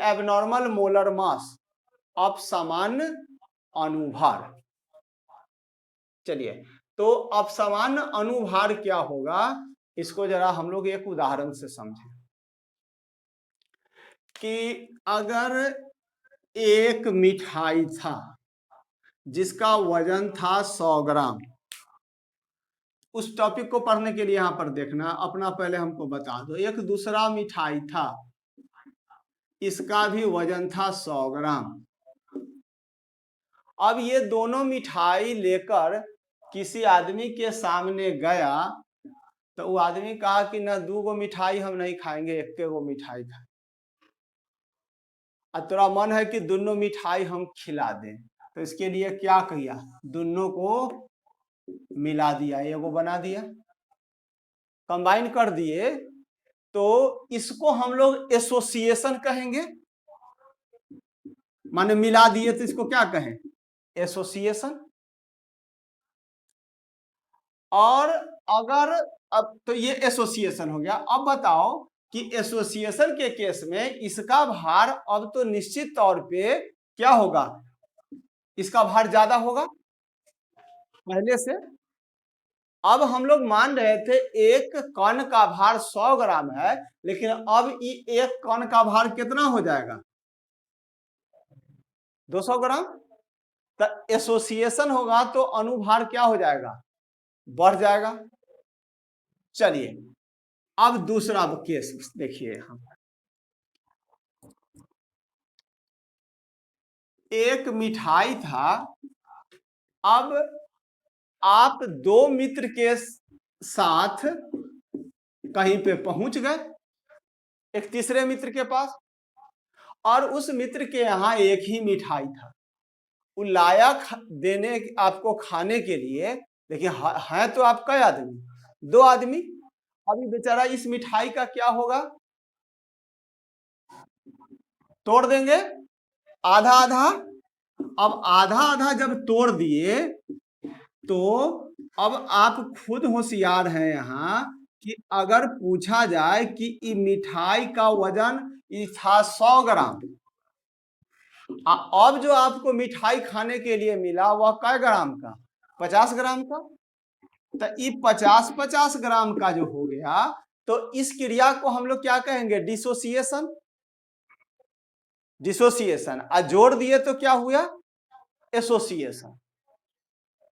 Abnormal molar mass of सामान्य अनुभार। चलिए, तो अब सामान्य अनुभार क्या होगा, इसको जरा हम लोग एक उदाहरण से समझें कि अगर एक मिठाई था जिसका वजन था 100 ग्राम। उस टॉपिक को पढ़ने के लिए यहां पर देखना, अपना पहले हमको बता दो। एक दूसरा मिठाई था, इसका भी वजन था 100 ग्राम। अब ये दोनों मिठाई लेकर किसी आदमी के सामने गया, तो वो आदमी कहा कि ना 2 गो मिठाई हम नहीं खाएंगे, 1 गो मिठाई खाएंगे। अब तेरा मन है कि दोनों मिठाई हम खिला दें, तो इसके लिए क्या किया, दोनों को मिला दिया, एगो बना दिया, कंबाइन कर दिए। तो इसको हम लोग एसोसिएशन कहेंगे। माने मिला दिए तो इसको क्या कहें, एसोसिएशन। और अगर अब तो ये एसोसिएशन हो गया। अब बताओ कि एसोसिएशन के केस में इसका भार अब तो निश्चित तौर पे क्या होगा, इसका भार ज्यादा होगा पहले से। अब हम लोग मान रहे थे एक कण का भार 100 ग्राम है, लेकिन अब एक कण का भार कितना हो जाएगा, 200 ग्राम। तो एसोसिएशन होगा तो अनुभार क्या हो जाएगा, बढ़ जाएगा। चलिए, अब दूसरा केस देखिए, हम एक मिठाई था। अब आप 2 मित्र के साथ कहीं पे पहुंच गए, एक तीसरे मित्र के पास, और उस मित्र के यहां एक ही मिठाई था। वो लाया देने आपको खाने के लिए, लेकिन है तो आप कई आदमी, 2 आदमी। अभी बेचारा इस मिठाई का क्या होगा, तोड़ देंगे आधा आधा। अब आधा आधा जब तोड़ दिए, तो अब आप खुद होशियार हैं यहाँ कि अगर पूछा जाए कि मिठाई का वजन था 100 ग्राम, अब जो आपको मिठाई खाने के लिए मिला वह कै ग्राम का, 50 ग्राम का। तो ये 50-50 ग्राम का जो हो गया, तो इस क्रिया को हम लोग क्या कहेंगे, डिसोसिएशन। डिसोसिएशन जोड़ दिए तो क्या हुआ, एसोसिएशन।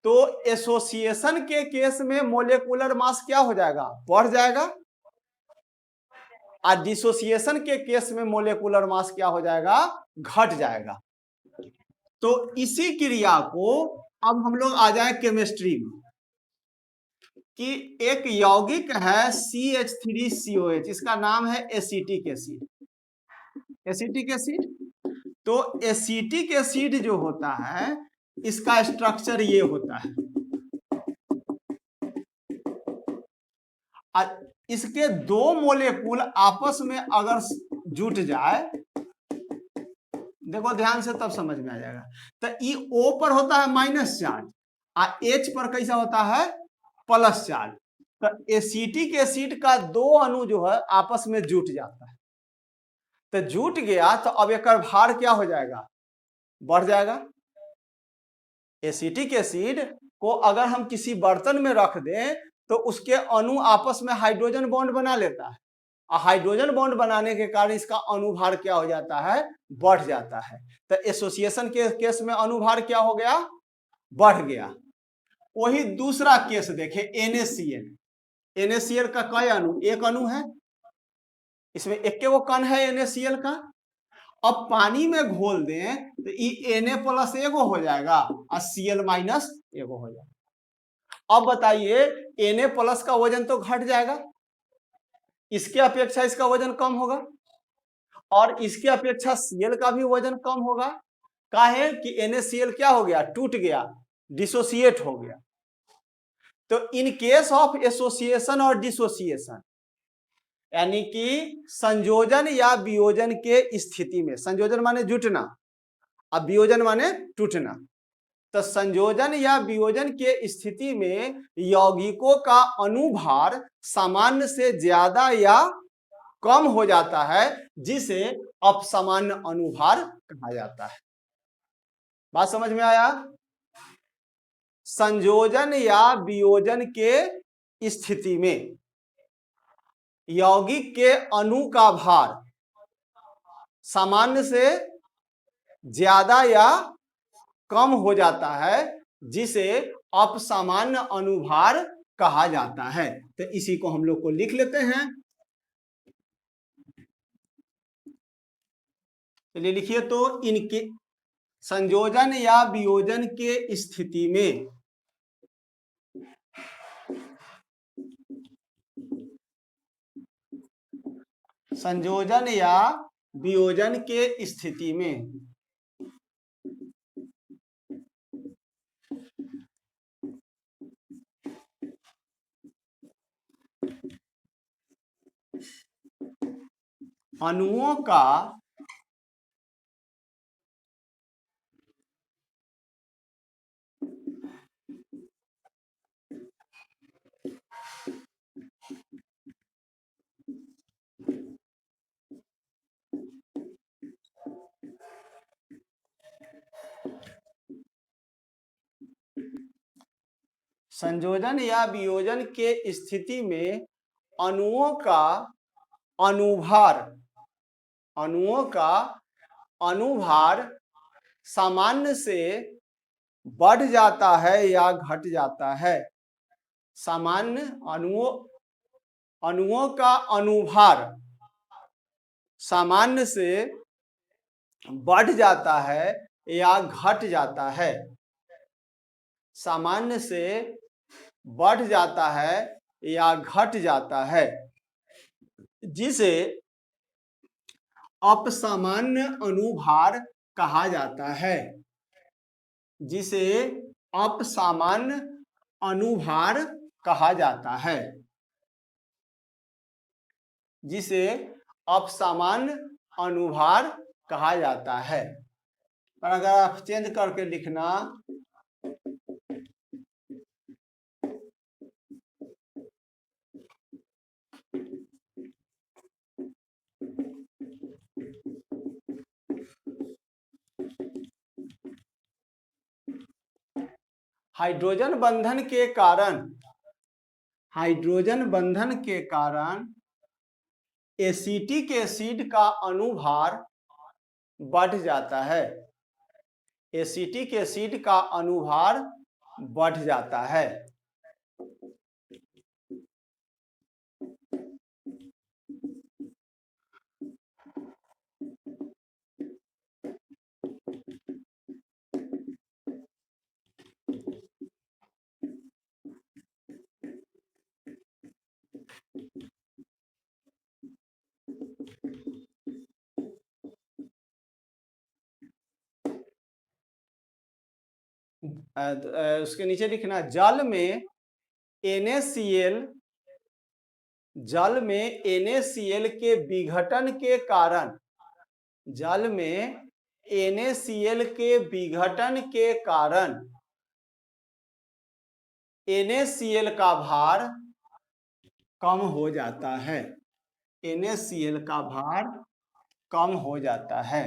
तो एसोसिएशन के केस में मोलेकुलर मास क्या हो जाएगा, बढ़ जाएगा। और डिसोसिएशन के केस में मोलेकुलर मास क्या हो जाएगा, घट जाएगा। तो इसी क्रिया को अब हम लोग आ जाए केमिस्ट्री में, कि एक यौगिक है CH3COH, इसका नाम है एसिटिक एसिड। एसिटिक एसिड, तो एसिटिक एसिड जो होता है, इसका स्ट्रक्चर ये होता है। इसके 2 मोलेकुल आपस में अगर जुट जाए, देखो ध्यान से तब समझ में आ जाएगा। तो ई O पर होता है माइनस चार्ज, और H पर कैसा होता है, प्लस चार्ज। तो एसिटिक एसिड का 2 अणु जो है आपस में जुट जाता है। तो जुट गया तो अब एक भार क्या हो जाएगा, बढ़ जाएगा। एसिटिक एसिड को अगर हम किसी बर्तन में रख दें, तो उसके अणु आपस में हाइड्रोजन बॉन्ड बना लेता है, और हाइड्रोजन बॉन्ड बनाने के कारण इसका अनुभार क्या हो जाता है, बढ़ जाता है। तो एसोसिएशन के केस में अनुभार क्या हो गया, बढ़ गया। वही दूसरा केस देखे, NaCl। NaCl का कई अणु, एक अणु है, इसमें एक वो कण है NaCl का। अब पानी में घोल दें तो Na+ एगो हो जाएगा, और Cl- एगो हो जाएगा। अब बताइए, Na+ का वजन तो घट जाएगा, इसके अपेक्षा इसका वजन कम होगा, और इसके अपेक्षा Cl का भी वजन कम होगा। काहे कि NaCl क्या हो गया, टूट गया, डिसोसिएट हो गया। तो इन केस ऑफ एसोसिएशन और डिसोसिएशन, यानी कि संयोजन या वियोजन के स्थिति में, संयोजन माने जुटना, अब वियोजन माने टूटना। तो संयोजन या वियोजन के स्थिति में यौगिकों का अनुभार सामान्य से ज्यादा या कम हो जाता है, जिसे अपसामान्य अनुभार कहा जाता है। बात समझ में आया? संयोजन या वियोजन के स्थिति में यौगिक के अणु का भार सामान्य से ज्यादा या कम हो जाता है, जिसे अपसामान्य अनुभार कहा जाता है। तो इसी को हम लोग को लिख लेते हैं। चलिए लिखिए, तो इनके संयोजन या वियोजन के स्थिति में संयोजन या वियोजन के स्थिति में अणुओं का संयोजन या वियोजन के स्थिति में अणुओं का अनुभार सामान्य से बढ़ जाता है या घट जाता है। सामान्य अणुओं का अनुभार सामान्य से बढ़ जाता है या घट जाता है। सामान्य से बढ़ जाता है या घट जाता है, जिसे अपसामान्य अनुभार कहा जाता है। जिसे अपसामान्य अनुभार कहा जाता है। जिसे अपसामान्य अनुभार कहा जाता है। पर अगर आप चेंज करके लिखना, हाइड्रोजन बंधन के कारण एसिटिक एसिड का अनुभार बढ़ जाता है। एसिटिक एसिड का अनुभार बढ़ जाता है। उसके नीचे लिखना, जल में NaCl के विघटन के कारण NaCl का भार कम हो जाता है। NaCl का भार कम हो जाता है।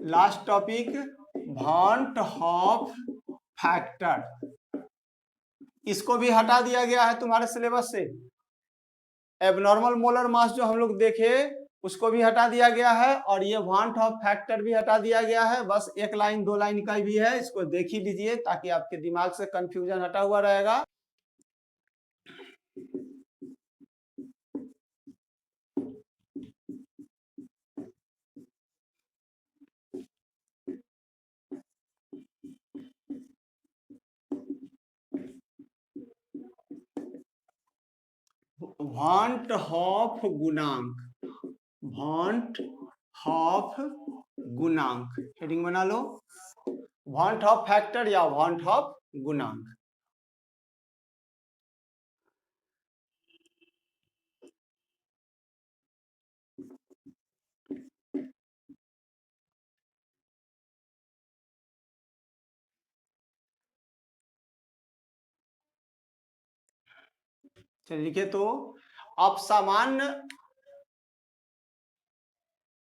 Last topic, Van't Hoff factor. इसको भी हटा दिया गया है तुम्हारे सिलेबस से। एबनॉर्मल मोलर मास जो हम लोग देखे उसको भी हटा दिया गया है, और ये वॉन हॉफ फैक्टर भी हटा दिया गया है। बस 1 लाइन 2 लाइन का भी है, इसको देख ही लीजिए ताकि आपके दिमाग से कंफ्यूजन हटा हुआ रहेगा। वॉन्ट हॉफ गुणांक हेडिंग बना लो। वॉन्ट हॉफ फैक्टर या वॉन्ट हॉफ गुणांक। चलिए लिखे तो अपसामान्य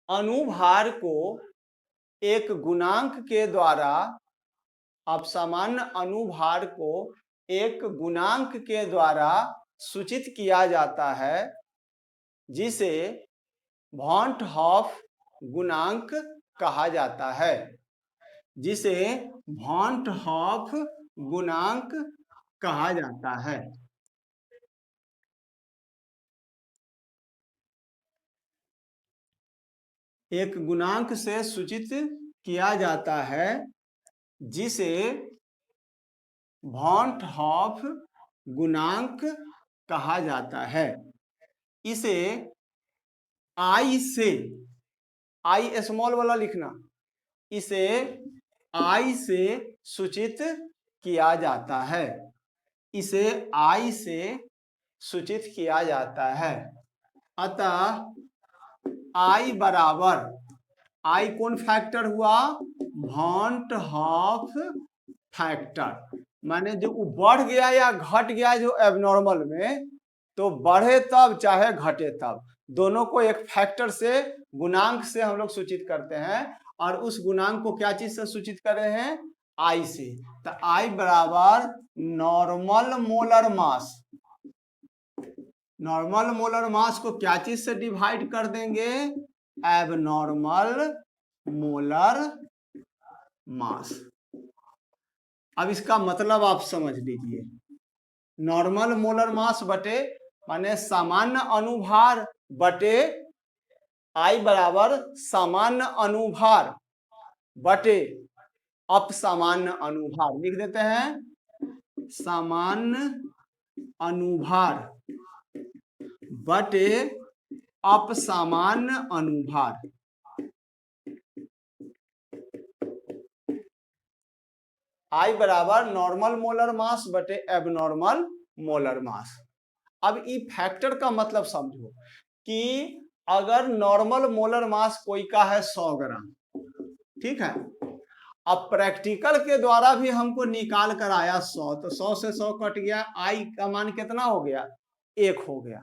अनुभार को एक गुणांक के द्वारा अपसामान्य अनुभार को एक गुणांक के द्वारा सूचित किया जाता है जिसे वॉन हॉफ गुणांक कहा जाता है, जिसे वॉन हॉफ गुणांक कहा जाता है। एक गुणांक से सूचित किया जाता है जिसे वॉन हॉफ गुणांक कहा जाता है। इसे आई से, आई स्मॉल वाला लिखना, इसे आई से सूचित किया जाता है, इसे आई से सूचित किया जाता है। अतः आई बराबर, आई कौन फैक्टर हुआ? वॉन हॉफ फैक्टर, माने जो बढ़ गया या घट गया जो एबनॉर्मल में, तो बढ़े तब चाहे घटे तब, दोनों को एक फैक्टर से, गुणांक से हम लोग सूचित करते हैं। और उस गुणांक को क्या चीज से सूचित कर रहे हैं? आई से। तो आई बराबर normal molar mass, normal molar mass को क्या चीज से डिवाइड कर देंगे? Abnormal molar mass. अब इसका मतलब आप समझ लीजिए, नॉर्मल मोलर मास बटे माने सामान्य अनुभार बटे आई बराबर सामान्य अनुभार बटे अपसामान्य अनुभार, लिख देते हैं सामान्य अनुभार बटे अपसामान्य अनुभार। आई बराबर नॉर्मल मोलर मास बटे एबनॉर्मल मोलर मास। अब ई फैक्टर का मतलब समझो कि अगर नॉर्मल मोलर मास कोई का है 100 ग्राम, ठीक है, अब प्रैक्टिकल के द्वारा भी हमको निकाल कर आया 100, तो 100 से 100 कट गया, आई का मान कितना हो गया? 1 हो गया।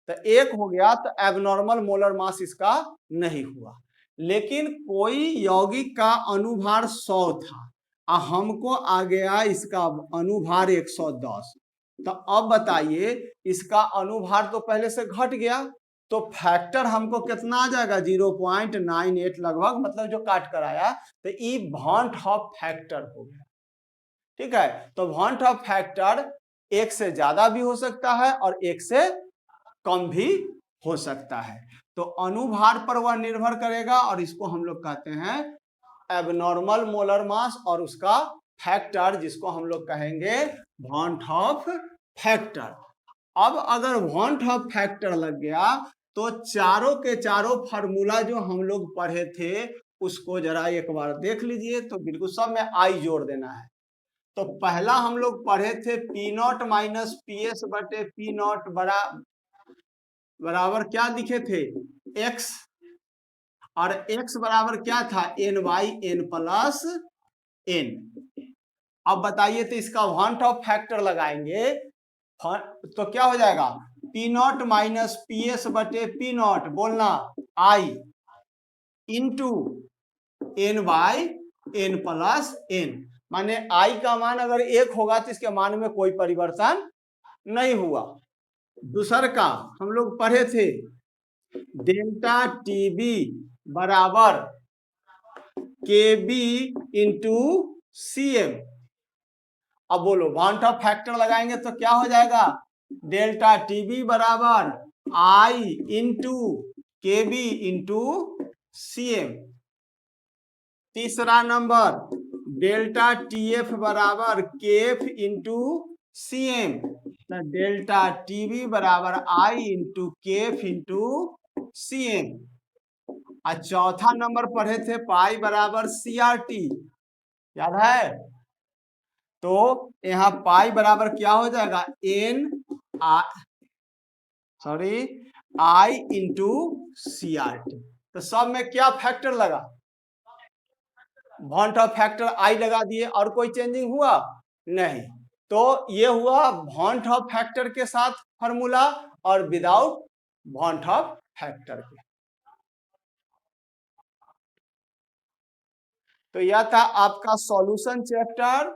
तो 1 हो गया तो एबनॉर्मल मोलर मास इसका नहीं हुआ। लेकिन कोई यौगिक का अनुभार 100 था, हमको आ गया इसका अनुभार 110, तो अब बताइए इसका अनुभार तो पहले से घट गया, तो फैक्टर हमको कितना आ जाएगा? 0.98 लगभग, मतलब जो काट कर आया, तो ई वॉन हॉफ फैक्टर हो गया। ठीक है, तो वॉन हॉफ फैक्टर 1 से ज्यादा भी हो सकता है और 1 से कम भी हो सकता है। तो अनुभार पर वह निर्भर करेगा और इसको हम लोग कहते हैं एबनॉर्मल मोलर मास और उसका फैक्टर, जिसको हम लोग कहेंगे वॉन हॉफ फैक्टर। अब अगर वॉन हॉफ फैक्टर लग गया तो चारों के चारों फार्मूला जो हम लोग पढ़े थे उसको जरा एक बार देख लीजिए, तो बिल्कुल सब में आई जोड़ देना है। तो पहला हम लोग पढ़े थे P not minus P S बटे पी नॉट बराबर क्या लिखे थे? एक्स, और x बराबर क्या था? n by N plus N. अब बताइए तो इसका वॉन हॉफ फैक्टर लगाएंगे तो क्या हो जाएगा? P not minus P S बटे पी नॉट, बोलना I into N by N plus N, माने आई का मान अगर 1 होगा तो इसके मान में कोई परिवर्तन नहीं हुआ। दूसर का हम लोग पढ़े थे डेल्टा टीबी बराबर के बी इंटू सी एम। अब बोलो वॉन हॉफ फैक्टर लगाएंगे तो क्या हो जाएगा? डेल्टा टीबी बराबर I into K B into C M. तीसरा नंबर डेल्टा टीएफ बराबर K F into C M, delta TB बराबर I into K F into C M. और चौथा नंबर पढ़े थे पाई बराबर सी आर टी, याद है? तो यहाँ पाई बराबर क्या हो जाएगा? एन आई इंटू सी आर टी। तो सब में क्या फैक्टर लगा? वॉन हॉफ फैक्टर आई लगा दिए, और कोई चेंजिंग हुआ? नहीं। तो ये हुआ वॉन्ट ऑफ फैक्टर के साथ फॉर्मूला और विदाउट वॉन्ट ऑफ फैक्टर के। तो यह था आपका सॉल्यूशन चैप्टर